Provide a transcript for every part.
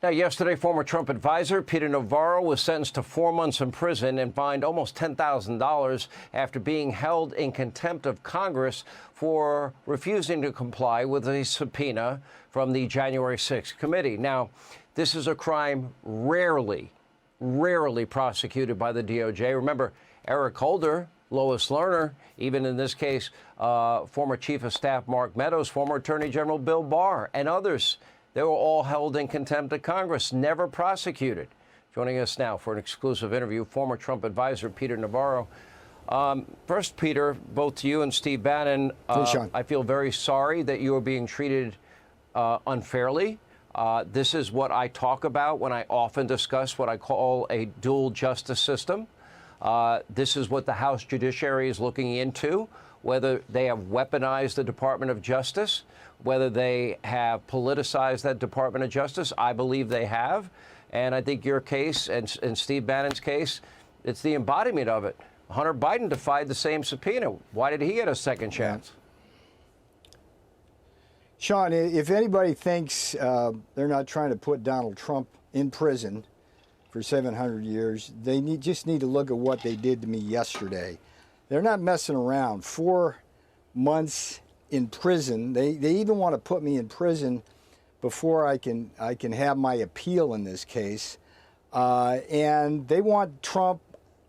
Now, yesterday, former Trump advisor Peter Navarro was sentenced to 4 months in prison and fined almost $10,000 after being held in contempt of Congress for refusing to comply with a subpoena from the January 6th committee. Now, this is a crime rarely prosecuted by the DOJ. Remember, Eric Holder, Lois Lerner, even in this case, former Chief of Staff Mark Meadows, former Attorney General Bill Barr, and others. They were all held in contempt of Congress, never prosecuted. Joining us now for an exclusive interview, former Trump advisor Peter Navarro. First, Peter, both to you and Steve Bannon, I feel very sorry that you are being treated unfairly. This is what I talk about when I often discuss what I call a dual justice system. This is what the House Judiciary is looking into, whether they have weaponized the Department of Justice, whether they have politicized that Department of Justice. I believe they have. And I think your case and Steve Bannon's case, it's the embodiment of it. Hunter Biden defied the same subpoena. Why did he get a second chance? Sean, if anybody thinks they're not trying to put Donald Trump in prison for 700 years, they just need to look at what they did to me yesterday. They're not messing around. 4 months in prison. They even want to put me in prison before I can have my appeal in this case. And they want Trump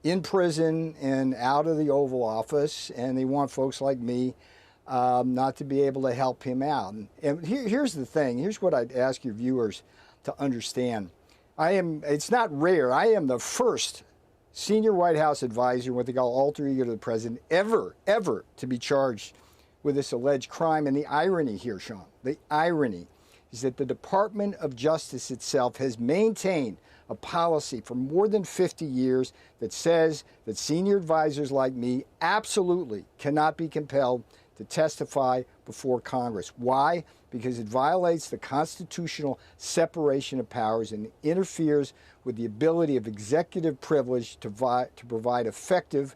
in prison and out of the Oval Office, and they want folks like me not to be able to help him out. And here's the thing. Here's what I'd ask your viewers to understand. It's not rare. I am the first senior White House advisor, what they call alter ego to the president, ever to be charged with this alleged crime. And the irony here, Sean, the irony is that the Department of Justice itself has maintained a policy for more than 50 years that says that senior advisors like me absolutely cannot be compelled to testify before Congress. Why? Because it violates the constitutional separation of powers and interferes with the ability of executive privilege to provide effective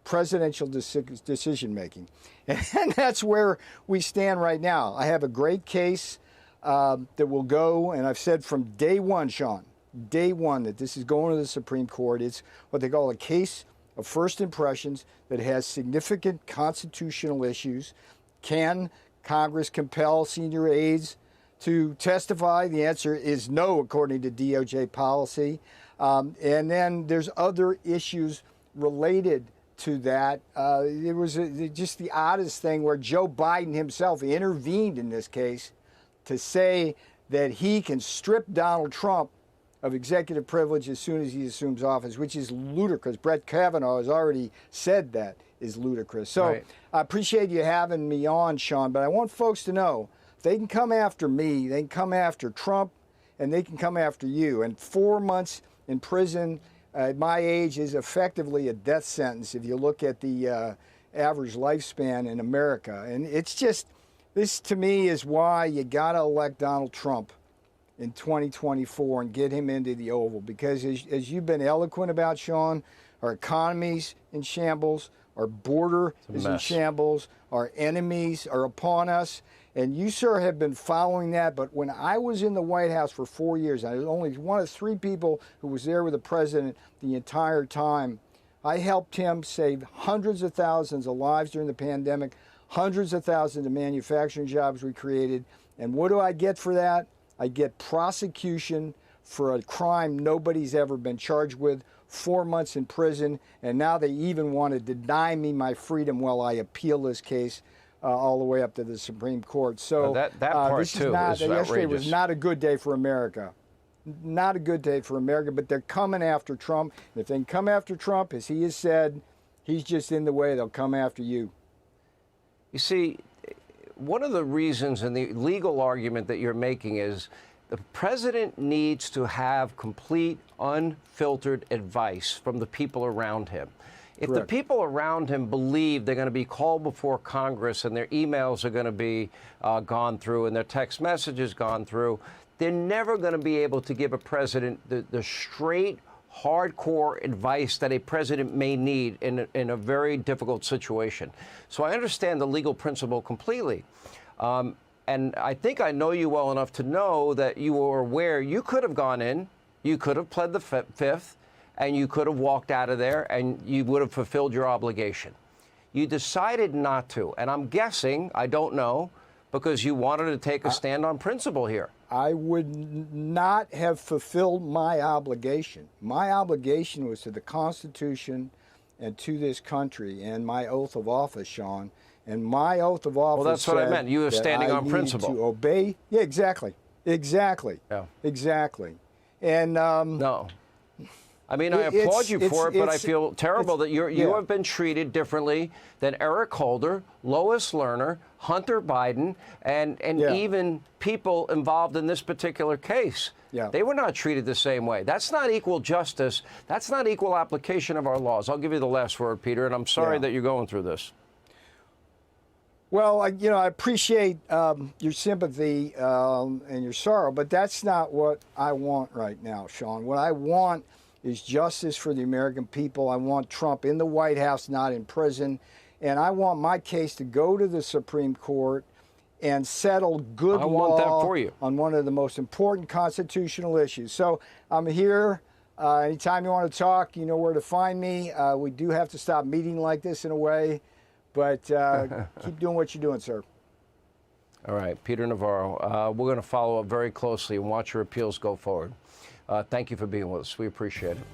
presidential decision-making. And that's where we stand right now. I have a great case that will go, and I've said from day one, Sean, day one, that this is going to the Supreme Court. It's what they call a case of first impressions that has significant constitutional issues. Can Congress compel senior aides to testify? The answer is no, according to DOJ policy. And then there's other issues related to that. It was just the oddest thing where Joe Biden himself intervened in this case to say that he can strip Donald Trump of executive privilege as soon as he assumes office, which is ludicrous. Brett Kavanaugh has already said that is ludicrous. So right. I appreciate you having me on, Sean, but I want folks to know if they can come after me, they can come after Trump, and they can come after you. And 4 months in prison at my age is effectively a death sentence if you look at the average lifespan in America. And it's just, this to me is why you got to elect Donald Trump in 2024 and get him into the Oval. Because as you've been eloquent about, Sean, our economy's in shambles, our border is in shambles, our enemies are upon us. And you, sir, have been following that. But when I was in the White House for 4 years, I was only one of 3 people who was there with the president the entire time. I helped him save hundreds of thousands of lives during the pandemic, hundreds of thousands of manufacturing jobs we created. And what do I get for that? I get prosecution for a crime nobody's ever been charged with, 4 months in prison, and now they even want to deny me my freedom while I appeal this case all the way up to the Supreme Court. So that part this too is yesterday was not a good day for America. Not a good day for America, but they're coming after Trump. And if they can come after Trump, as he has said, he's just in the way, they'll come after you. You see, one of the reasons and the legal argument that you're making is the president needs to have complete, unfiltered advice from the people around him. If Correct. the people around him believe they're going to be called before Congress and their emails are going to be gone through and their text messages gone through, they're never going to be able to give a president the straight, hardcore advice that a president may need in a very difficult situation. So I understand the legal principle completely. And I think I know you well enough to know that you were aware you could have gone in, you could have pled the fifth, and you could have walked out of there, and you would have fulfilled your obligation. You decided not to, and I'm guessing, I don't know, because you wanted to take a stand on principle here. I would not have fulfilled my obligation. My obligation was to the Constitution and to this country, and my oath of office, Sean. And my oath of office. Well, that's what I meant. You were standing on principle. To obey. Yeah, exactly. Exactly. Yeah. Exactly. And no. I mean, I applaud you for it, but I feel terrible that you have been treated differently than Eric Holder, Lois Lerner, Hunter Biden, and even people involved in this particular case. Yeah. They were not treated the same way. That's not equal justice. That's not equal application of our laws. I'll give you the last word, Peter, and I'm sorry that you're going through this. Well, I appreciate your sympathy and your sorrow, but that's not what I want right now, Sean. What I want is justice for the American people. I want Trump in the White House, not in prison. And I want my case to go to the Supreme Court and settle good law on one of the most important constitutional issues. So I'm here. Anytime you want to talk, you know where to find me. We do have to stop meeting like this in a way, but keep doing what you're doing, sir. All right, Peter Navarro, we're going to follow up very closely and watch your appeals go forward. Thank you for being with us. We appreciate it.